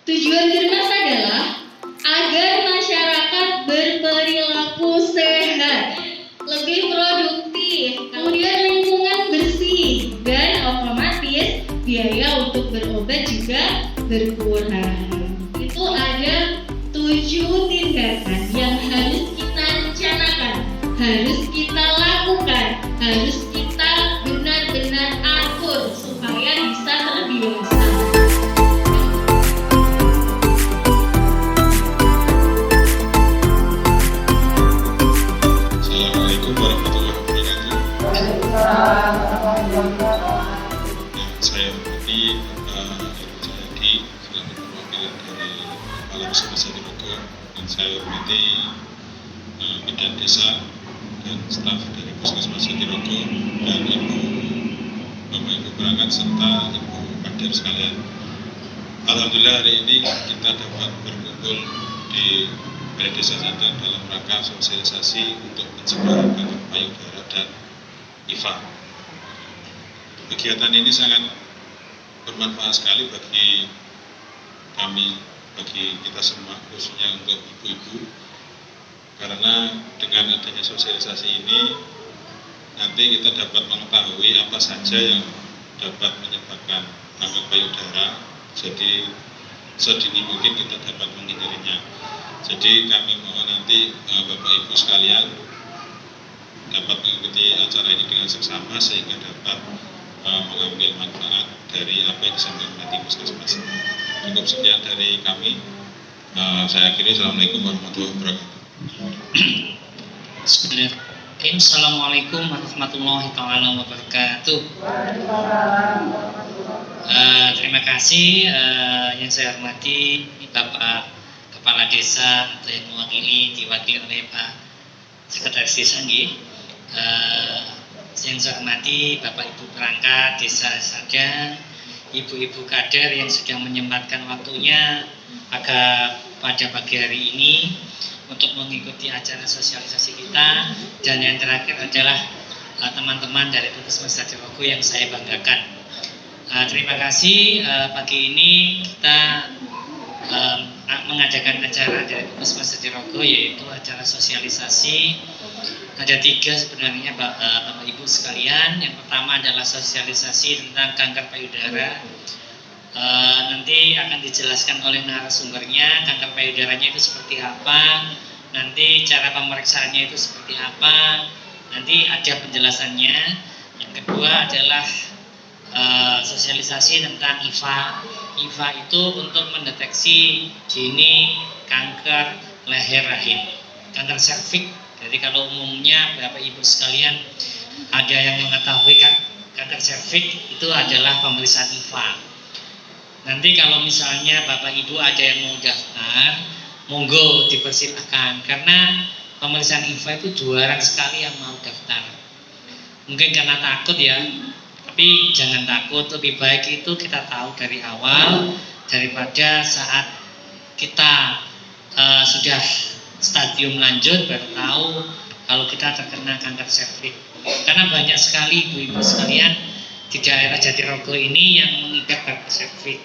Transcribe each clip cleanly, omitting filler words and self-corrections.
Tujuan Germas adalah agar masyarakat berperilaku sehat, lebih produktif, kemudian lingkungan bersih, dan otomatis biaya untuk berobat juga berkurang. Itu ada 7 tindakan yang harus kita rencanakan, harus kita lakukan, harus kita benar-benar atur supaya bisa terlebih dewasa. Assalamualaikum warahmatullahi wabarakatuh. Saya hormati Bapak Jayadi selaku perwakilan dari Kepala Puskesmas Jatirogo, dan saya hormati bidan desa dan staf dari Puskesmas Jatirogo dan Bapak Ibu perangkat serta Ibu kader sekalian. Alhamdulillah hari ini kita dapat berkumpul di Balai Desa Sandan dalam rangka sosialisasi untuk mencegah kanker payudara dan IFA. Kegiatan ini sangat bermanfaat sekali bagi kami, bagi kita semua, khususnya untuk ibu-ibu, karena dengan adanya sosialisasi ini nanti kita dapat mengetahui apa saja yang dapat menyebabkan kanker payudara, jadi sedini mungkin kita dapat menghindarinya. Jadi kami mohon nanti Bapak Ibu sekalian dapat mengikuti acara ini dengan seksama sehingga dapat mengambil manfaat dari apa yang disampaikan nanti Puskesmas. Cukup sekian dari kami. Saya akhiri. Assalamualaikum warahmatullahi wabarakatuh. Bismillahirrahmanirrahim. Assalamualaikum warahmatullahi wabarakatuh. Terima kasih yang saya hormati Bapak Kepala Desa atau yang mewakili diwakili oleh Pak Sekretaris Desa yang saya hormati Bapak Ibu perangkat Desa Sandan, Ibu-ibu kader yang sudah menyempatkan waktunya pada pagi hari ini untuk mengikuti acara sosialisasi kita, dan yang terakhir adalah teman-teman dari Puskesmas Jatirogo yang saya banggakan. Terima kasih pagi ini kita mengadakan acara dari Puskesmas Jatirogo, yaitu acara sosialisasi. Ada 3 sebenarnya Bapak Ibu sekalian. Yang pertama adalah sosialisasi tentang kanker payudara. Nanti akan dijelaskan oleh narasumbernya kanker payudaranya itu seperti apa, nanti cara pemeriksaannya itu seperti apa, nanti ada penjelasannya. Yang kedua adalah sosialisasi tentang IFA. IFA itu untuk mendeteksi dini kanker leher rahim, kanker serviks. Jadi kalau umumnya Bapak Ibu sekalian ada yang mengetahui kanker serviks itu adalah pemeriksaan IFA. Nanti kalau misalnya Bapak Ibu ada yang mau daftar, monggo dipersilakan, karena pemeriksaan IFA itu jarang sekali yang mau daftar. Mungkin karena takut ya, tapi jangan takut, lebih baik itu kita tahu dari awal daripada saat kita sudah stadium lanjut baru tahu kalau kita terkena kanker serviks. Karena banyak sekali ibu-ibu sekalian di daerah Jatirogo ini yang mengidap kanker serviks.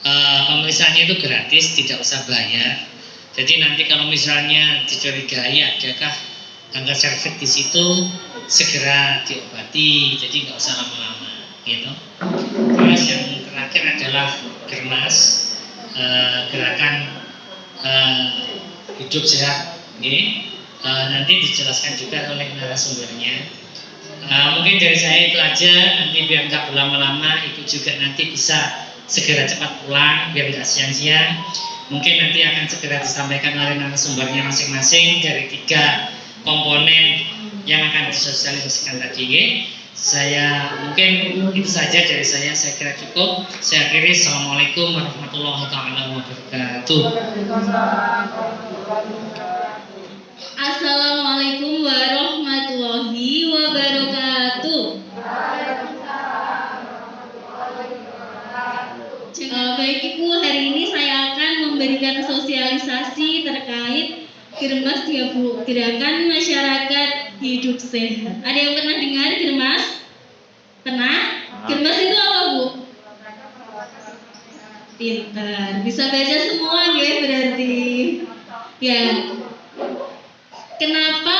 Pemeriksaannya itu gratis, tidak usah bayar. Jadi nanti kalau misalnya dicurigai adakah kanker serviks di situ, segera diobati, jadi nggak usah lama-lama, gitu. Terus yang terakhir adalah Germas, gerakan hidup sehat. Nanti dijelaskan juga oleh narasumbernya. Mungkin dari saya itu aja, nanti biar nggak berlama-lama, Ibu juga nanti bisa segera cepat pulang biar nggak siang-siang. Mungkin nanti akan segera disampaikan oleh narasumbernya masing-masing dari 3 komponen yang akan disosialisasikan tadi. Saya mungkin itu saja dari saya kira cukup. Saya akhiri. Assalamualaikum warahmatullahi wabarakatuh. Assalamualaikum warahmatullahi wabarakatuh. Baik Ibu, hari ini saya akan memberikan sosialisasi terkait Germas ya Bu, Gerakan Masyarakat Hidup Sehat. Ada yang pernah dengar Germas? Pernah? Germas itu apa Bu? Pintar, bisa baca semua ya berarti. Ya, kenapa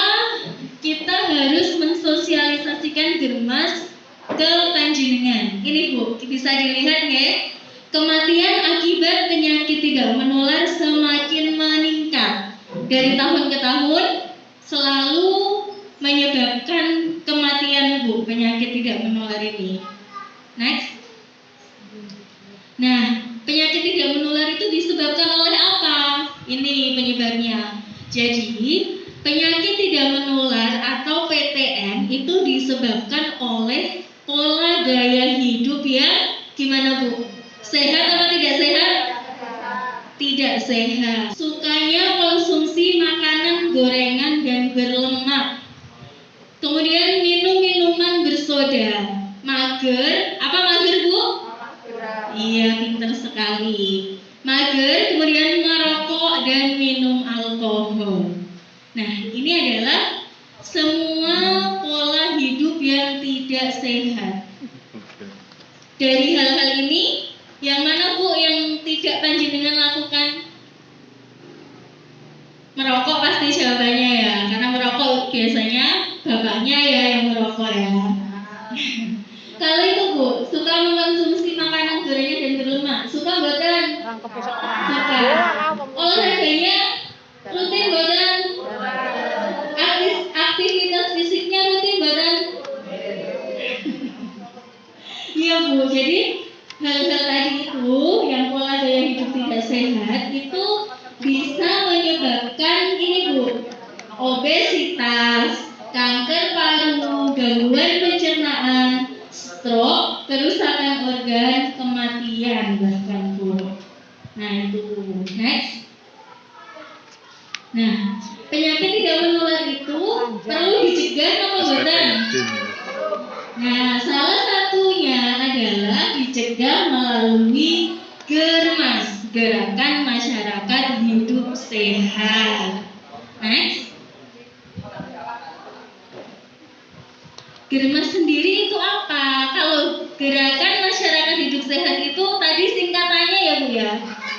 kita harus mensosialisasikan Germas ke panjenengan? Ini Bu, bisa dilihat ya. Kematian akibat penyakit tidak menular semakin meningkat dari tahun ke tahun, selalu menyebabkan kematian Bu, penyakit tidak menular ini. Next. Nah, penyakit tidak menular itu disebabkan oleh apa? Ini penyebabnya. Jadi, penyakit tidak menular atau PTM itu disebabkan oleh pola gaya hidup yang gimana Bu? Sehat atau tidak sehat? Tidak sehat. Sukanya konsumsi makanan gorengan dan berlemak. Kemudian minum minuman bersoda. Mager, apa mager Bu? Iya, pintar sekali. Mager, kemudian merokok dan minum alkohol. Nah, ini adalah semua pola hidup yang tidak sehat. Dari hal-hal ini, yang mana Bu yang tidak panjenengan lakukan? Merokok pasti jawabannya ya, karena merokok biasanya bapaknya ya yang merokok ya. Kalau itu Bu, suka mengkonsumsi makanan gorengan dan berlemak, suka buatan? Suka. Olahraganya rutin buatan? Aktivitas fisiknya rutin buatan? Iya Bu, jadi hal-hal tadi itu yang pola gaya hidup tidak sehat itu bisa menyebabkan ini Bu, obesitas, kanker paru, gangguan pencernaan, stroke, kerusakan organ, kematian bahkan Bu. Nah itu next. Nah, penyakit tidak menular itu perlu dicegah atau bukan? Nah, salah satunya adalah dicegah melalui Germas, Gerakan Masyarakat Hidup Sehat. Next. Germas sendiri itu apa? Kalau Gerakan Masyarakat Hidup Sehat itu tadi singkatannya ya Bu ya?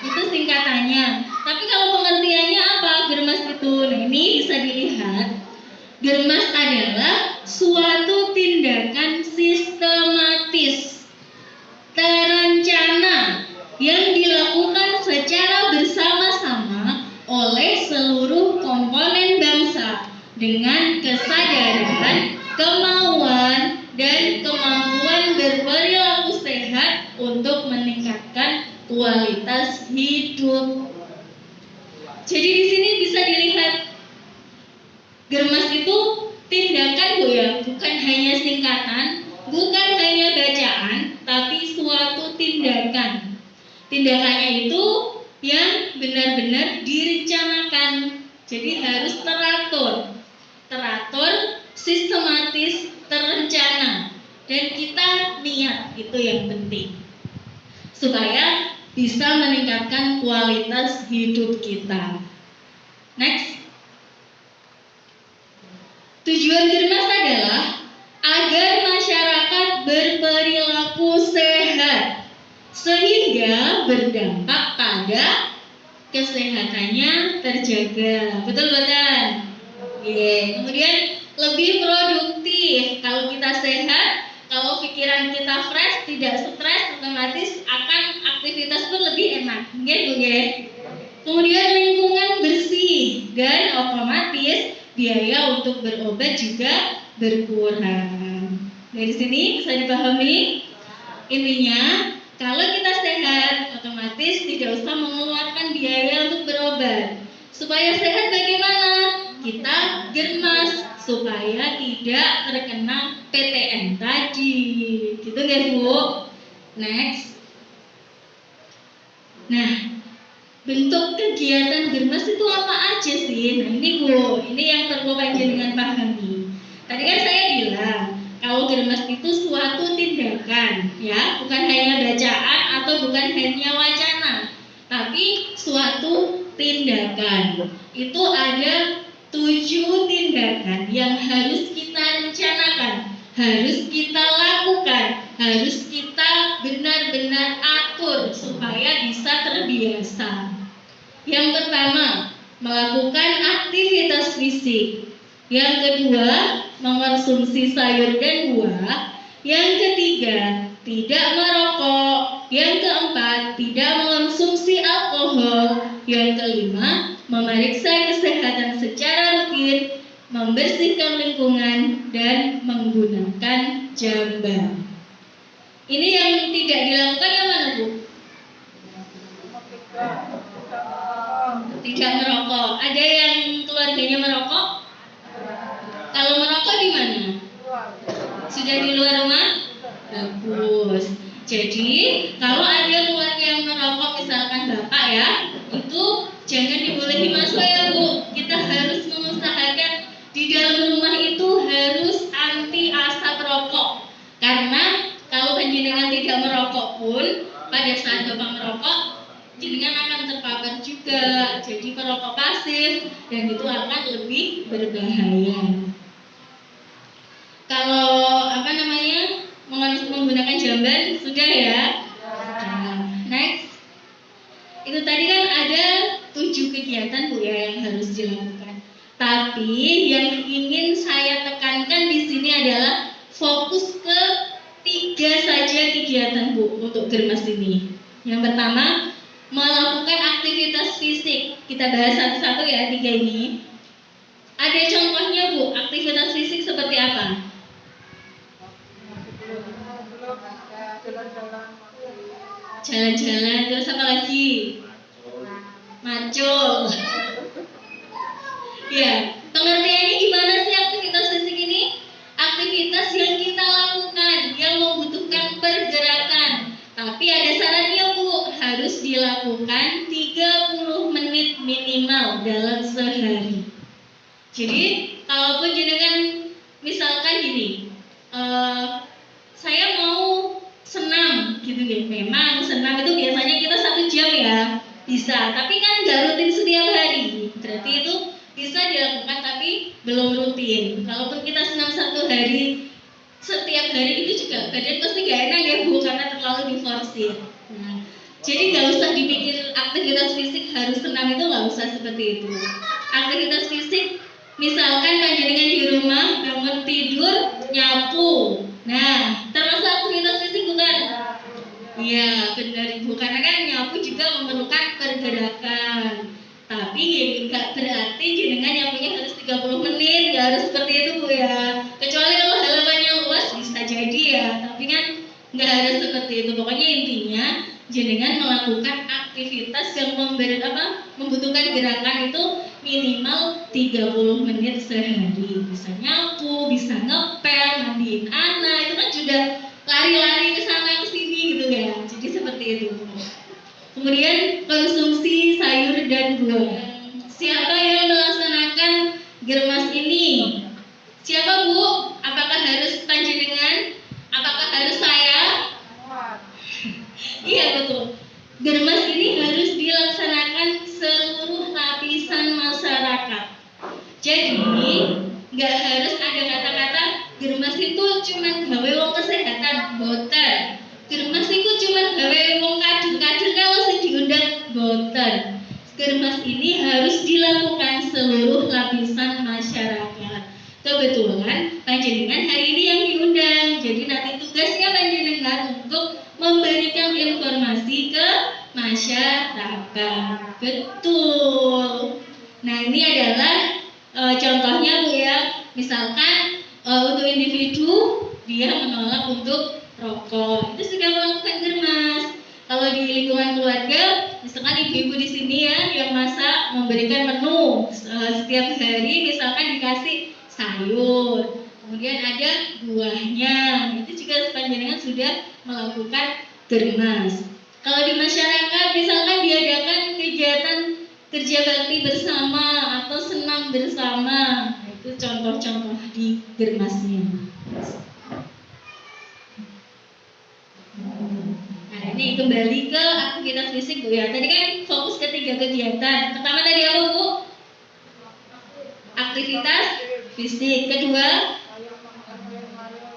Itu singkatannya. Tapi kalau pengertiannya apa Germas itu? Nah ini bisa dilihat. Germas adalah suatu tindakan sistematis, terencana, yang dilakukan secara bersama-sama oleh seluruh komponen bangsa dengan kesadaran, kemauan, dan kemampuan berperilaku sehat untuk meningkatkan kualitas hidup. Jadi di sini bisa dilihat Germas itu tindakan Bu ya, bukan hanya singkatan, bukan hanya bacaan, tapi suatu tindakan. Tindakannya itu yang benar-benar direncanakan. Jadi harus teratur, sistematis, terencana. Dan kita niat, itu yang penting. Supaya bisa meningkatkan kualitas hidup kita. Next. Tujuan Germas adalah agar masyarakat berperilaku sehat sehingga berdampak pada kesehatannya terjaga. Betul bukan? Kemudian lebih produktif. Kalau kita sehat, kalau pikiran kita fresh, tidak stres, otomatis akan aktivitas pun lebih enak. Kemudian lingkungan bersih dan otomatis biaya untuk berobat juga berkurang. Dari sini bisa dipahami intinya, kalau kita sehat otomatis tidak usah mengeluarkan biaya untuk berobat. Supaya sehat bagaimana? Kita Germas supaya tidak terkena PTM tadi. Gitu guys Bu. Next. Nah, bentuk kegiatan Germas itu apa aja sih? Nah ini Bu, ini yang perlu panjenengan pahami. Tadi kan saya bilang kalau Germas itu suatu tindakan, ya, bukan hanya bacaan atau bukan hanya wacana, tapi suatu tindakan. Itu ada 7 tindakan yang harus kita rencanakan, harus kita lakukan, harus kita benar-benar atur teratur supaya bisa terbiasa. Yang pertama, melakukan aktivitas fisik. Yang kedua, mengonsumsi sayur dan buah. Yang ketiga, tidak merokok. Yang keempat, tidak mengonsumsi alkohol. Yang kelima, memeriksa kesehatan secara rutin, membersihkan lingkungan, dan menggunakan jamban. Ini yang tidak dilakukan yang mana, Bu? Tidak merokok. Ada yang keluarganya merokok? Kalau merokok di mana? Sudah di luar rumah? Bagus. Jadi kalau ada keluarga yang merokok, misalkan bapak ya, itu jangan dibolehi masuk ya Bu. Kita harus mengusahakan di dalam rumah itu harus anti asap rokok. Karena kalau jenengan tidak merokok pun, pada saat bapak merokok, jenengan akan terpapar juga. Jadi perokok pasif dan itu akan lebih berbahaya. Kalau menggunakan jamban sudah ya. Nah, next. Itu tadi kan ada 7 kegiatan Bu ya yang harus dilakukan. Tapi yang ingin saya tekankan di sini adalah fokus ke 3 saja kegiatan Bu untuk Germas ini. Yang pertama, melakukan aktivitas fisik. Kita bahas satu-satu ya 3 ini. Ada contohnya Bu, aktivitas fisik seperti apa? Jalan-jalan, terus apa lagi? Macul. Ya, pengertiannya gimana sih aktivitas fisik ini? Aktivitas yang kita lakukan, yang membutuhkan pergerakan. Tapi ada syaratnya Bu, harus dilakukan 30 menit minimal dalam sehari. Jadi, kalaupun jenengan misalkan gini, saya mau senam gitu ya. Memang senam itu biasanya kita 1 jam ya, bisa. Tapi kan nggak rutin setiap hari. Berarti itu bisa dilakukan tapi belum rutin. Kalaupun kita senam 1 hari, setiap hari itu juga badan pasti gak enak ya Bu, karena terlalu diforsir. Nah, jadi nggak usah dipikir aktivitas fisik harus senam, itu nggak usah seperti itu. Aktivitas fisik, misalkan panjenengan di rumah bangun tidur nyapu. Nah, termasuk aktivitas fisik bukan? Iya, benar Ibu. Karena kan nyapu juga memerlukan pergerakan. Tapi ya nggak berarti jenengan nyapunya harus 30 menit, nggak harus seperti itu Bu ya. Kecuali kalau halamannya luas bisa jadi ya. Tapi kan nggak harus seperti itu. Pokoknya intinya jenengan melakukan aktivitas yang membutuhkan gerakan itu minimal 30 menit sehari. Bisa nyapu, bisa ngepel, mandiin anak, itu kan sudah lari-lari ke sana ke sini gitu ya. Jadi seperti itu. Kemudian konsumsi sayur dan buah. Siapa yang melaksanakan Germas ini? Siapa Bu? Apakah harus panjenengan? Apakah harus saya? Iya betul. Germas ini harus dilaksanakan seluruh lapisan masyarakat. Jadi nggak harus ada kata-kata Germas itu cuma gawe wong kesehatan, boten. Germas itu cuma gawe wong kader-kader kalau sing diundang, boten. Germas ini harus dilakukan seluruh lapisan masyarakat. Kebetulan panjenengan hari ini yang diundang, jadi nanti tugasnya panjenengan untuk memberikan informasi ke masyarakat. Betul. Nah ini adalah contohnya Bu ya. Misalkan untuk individu dia menolak untuk rokok, itu sudah melakukan Germas. Kalau di lingkungan keluarga, misalkan ibu-ibu di sini ya yang masak, memberikan menu setiap hari, misalkan dikasih sayur, kemudian ada buahnya, itu juga panjenengan sudah melakukan Germas. Kalau di masyarakat misalkan diadakan kegiatan kerja bakti bersama atau senam bersama, itu contoh-contoh di Germasnya. Nah ini kembali ke aktivitas fisik Bu ya. Tadi kan fokus ke 3 kegiatan. Pertama tadi apa Bu? Aktivitas fisik. Kedua,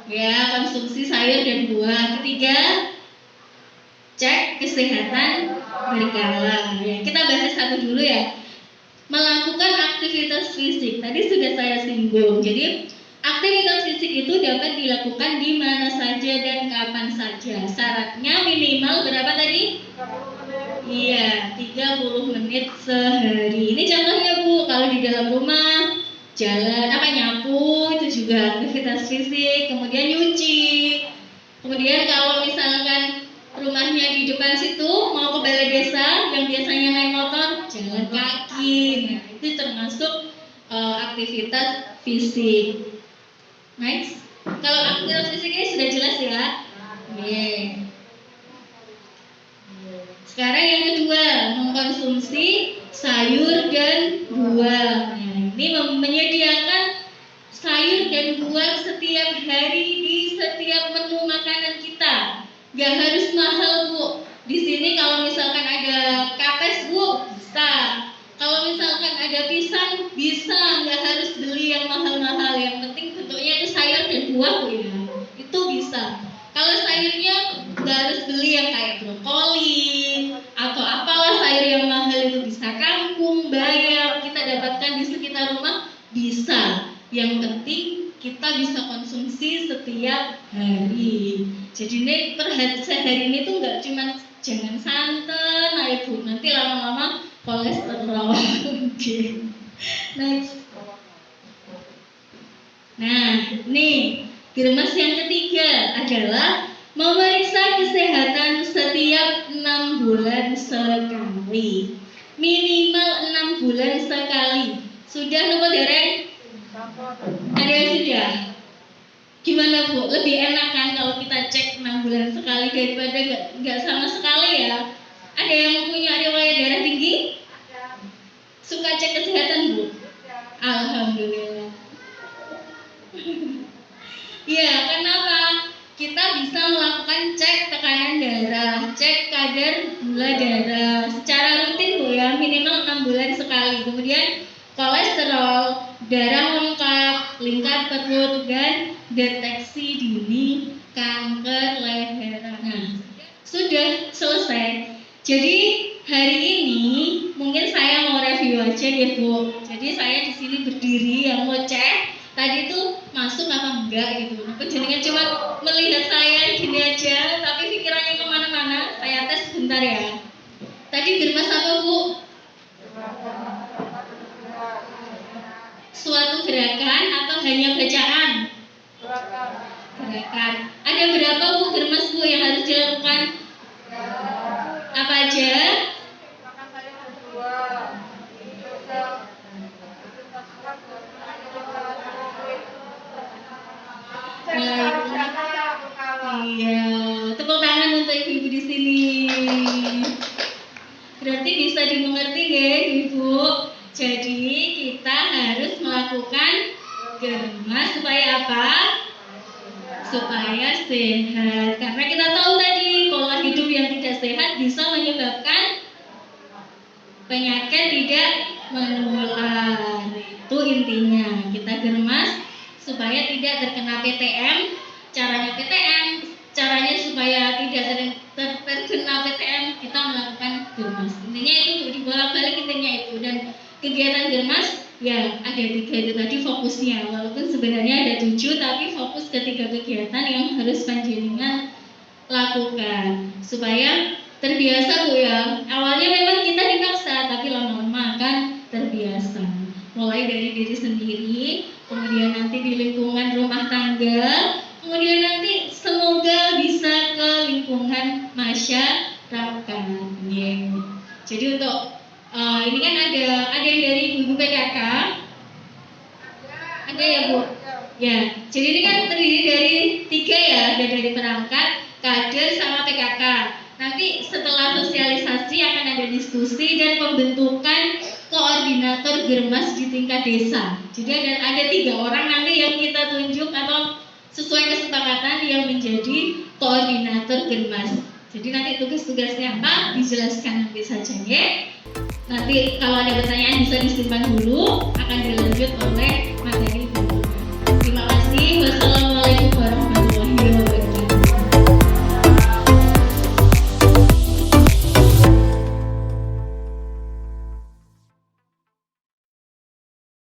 ya konsumsi sayur dan buah. Ketiga, cek kesehatan berkala. Ya, kita bahas satu dulu ya. Melakukan aktivitas fisik. Tadi sudah saya singgung. Jadi aktivitas fisik itu dapat dilakukan di mana saja dan kapan saja. Syaratnya minimal berapa tadi? 30 menit. Iya, 30 menit sehari. Ini contohnya Bu, kalau di dalam rumah jalan nyapu itu juga aktivitas fisik, kemudian nyuci. Kemudian kalau misalkan rumahnya di depan situ mau ke balai desa yang biasanya naik motor, jalan kaki. Nah, itu termasuk aktivitas fisik. Next. Kalau aktivitas fisik ini sudah jelas ya. Oke. Sekarang yang kedua, mengkonsumsi sayur dan buah. Nah, ini menyediakan sayur dan buah setiap hari di setiap menu makanan kita. Gak harus mahal Bu. Di sini kalau misalkan ada kapes Bu, bisa. Kalau misalkan ada pisang, bisa. Gak harus beli yang mahal-mahal. Yang penting bentuknya itu sayur dan buah Bu ya. Itu bisa. Kalau sayurnya gak harus beli yang kayak brokoli atau apalah sayur yang mahal itu, bisa kangkung, bayam, kita dapatkan di sekitar rumah, bisa. Yang penting kita bisa konsumsi setiap hari. Jadi ini sehari ini tuh nggak cuma jangan santan, nah Ibu, nanti lama-lama kolesterol. Oke. Next. Nah, nih Germas yang ketiga adalah memeriksa kesehatan setiap 6 bulan sekali. Minimal 6 bulan sekali. Sudah nopo dereng? Ada yang sudah? Gimana Bu? Lebih enak kan kalau kita cek 6 bulan sekali daripada nggak sama sekali ya? Ada yang punya riwayat darah tinggi? Suka cek kesehatan Bu? Alhamdulillah. Ya, kenapa? Kita bisa melakukan cek tekanan darah, cek kadar gula darah secara rutin Bu ya, minimal 6 bulan sekali. Kemudian kolesterol, darah lengkap, lingkar perut, dan deteksi dini kanker leher. Nah, sudah selesai. Jadi hari ini mungkin saya mau review aja ya Bu. Jadi saya di sini berdiri yang mau cek tadi itu masuk apa enggak gitu. Jenengan cuma melihat saya gini aja, tapi pikirannya kemana-mana. Saya tes sebentar ya. Tadi Germas apa Bu? Suatu gerakan atau hanya bacaan? Gerakan. Ada berapa Bu Germas Bu yang harus dilakukan? Apa aja? Iya, tepuk tangan untuk ibu-ibu di sini. Berarti bisa dimengerti ya Ibu. Jadi kita harus melakukan Germas supaya apa? Supaya sehat. Karena kita tahu tadi pola hidup yang tidak sehat bisa menyebabkan penyakit tidak menular. Itu intinya. Kita Germas supaya tidak terkena PTM. Caranya supaya tidak terkena PTM, kita melakukan Germas. Intinya itu dibolak-balik intinya itu. Dan kegiatan Germas ya ada 3 itu tadi fokusnya. Walaupun sebenarnya ada 7, tapi fokus ke 3 kegiatan yang harus panjenengan lakukan supaya terbiasa Bu ya. Awalnya memang kita dipaksa, tapi lama-lama akan terbiasa. Mulai dari diri sendiri, kemudian nanti di lingkungan rumah tangga, kemudian nanti semoga bisa ke lingkungan masyarakat. Yeah. Jadi untuk ini kan ada yang dari ibu PKK, ada ya Bu. Ya, jadi ini kan terdiri dari 3 ya, ada dari perangkat, kader sama PKK. Nanti setelah sosialisasi akan ada diskusi dan pembentukan koordinator Germas di tingkat desa. Jadi ada 3 orang nanti yang kita tunjuk atau sesuai kesepakatan yang menjadi koordinator Germas. Jadi nanti tugas-tugasnya apa dijelaskan nanti saja ya. Nanti kalau ada pertanyaan bisa disimpan dulu, akan dilanjut oleh